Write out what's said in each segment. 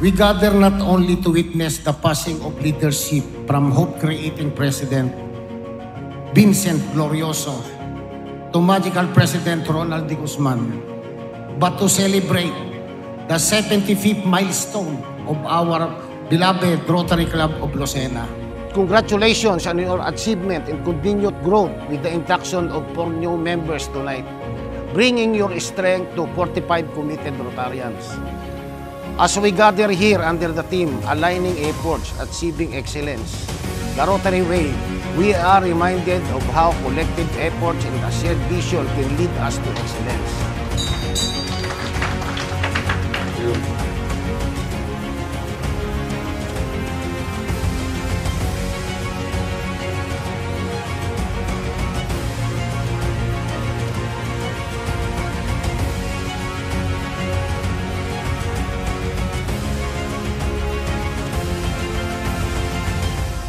We gather not only to witness the passing of leadership from hope-creating President Vincent Glorioso to Magical President Ronald D. Guzman, but to celebrate the 75th milestone of our beloved Rotary Club of Lucena. Congratulations on your achievement and continued growth with the induction of 4 new members tonight, bringing your strength to 45 committed Rotarians. As we gather here under the theme, Aligning Efforts, Achieving Excellence, the Rotary Way, we are reminded of how collective efforts and a shared vision can lead us to excellence.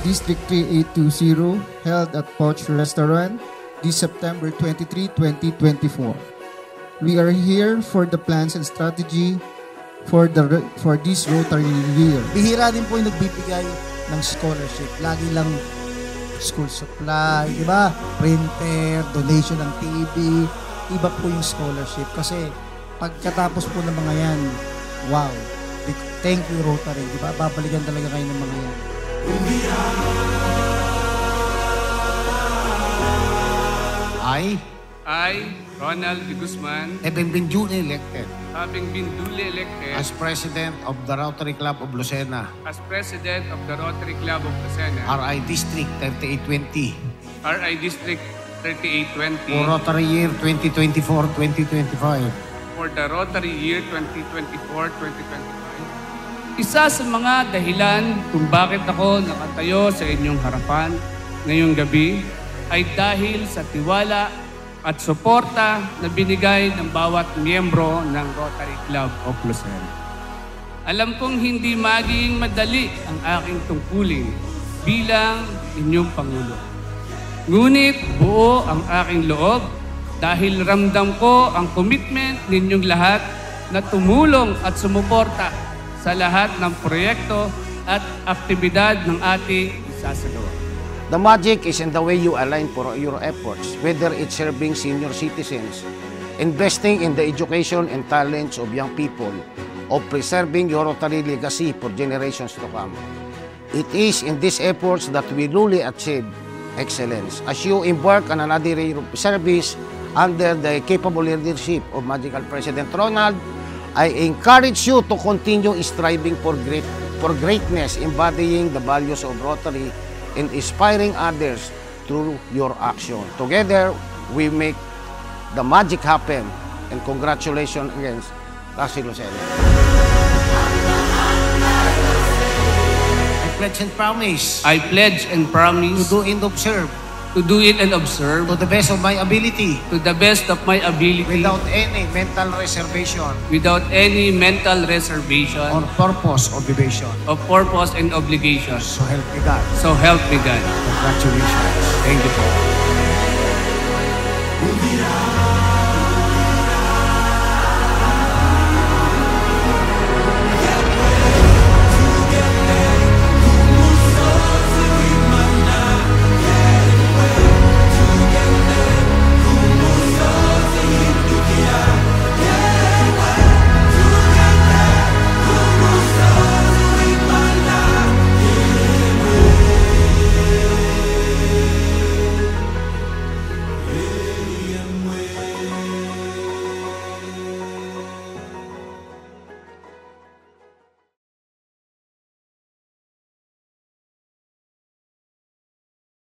District 3820 held at Pouch Restaurant this September 23, 2024. We are here for the plans and strategy for this Rotary year. Bihira din po yung nagbibigay ng scholarship. Lagi lang school supply, di ba? Printer, donation ng TV. Iba po yung scholarship. Kasi pagkatapos po ng mga yan, wow. Thank you Rotary, di ba? Babalikan talaga kayo ng mga yan. I, Ronald D. Guzman, Having been duly elected as President of the Rotary Club of Lucena, President of the Rotary Club of Lucena, RI District 3820, RI District 3820, for Rotary Year 2024-2025, for the Rotary Year 2024-2025. Isa sa mga dahilan kung bakit ako nakatayo sa inyong harapan ngayong gabi ay dahil sa tiwala at suporta na binigay ng bawat miyembro ng Rotary Club of Lucena. Alam kong hindi magiging madali ang aking tungkulin bilang inyong Pangulo. Ngunit buo ang aking loob dahil ramdam ko ang commitment ninyong lahat na tumulong at sumuporta sa lahat ng proyekto at aktibidad ng ating isasagawa. The magic is in the way you align for your efforts, whether it's serving senior citizens, investing in the education and talents of young people, or preserving your Rotary legacy for generations to come. It is in these efforts that we truly achieve excellence. As you embark on another year of service under the capable leadership of Magical President Ronald, I encourage you to continue striving for greatness, embodying the values of Rotary and inspiring others through your action. Together, we make the magic happen. And congratulations again, Kasi Lucena. I pledge and promise I pledge and promise to do and observe to do it and observe to the best of my ability to the best of my ability without any mental reservation or purpose or deviation. purpose and obligation. So help me God. So help me God. Congratulations. Thank you po.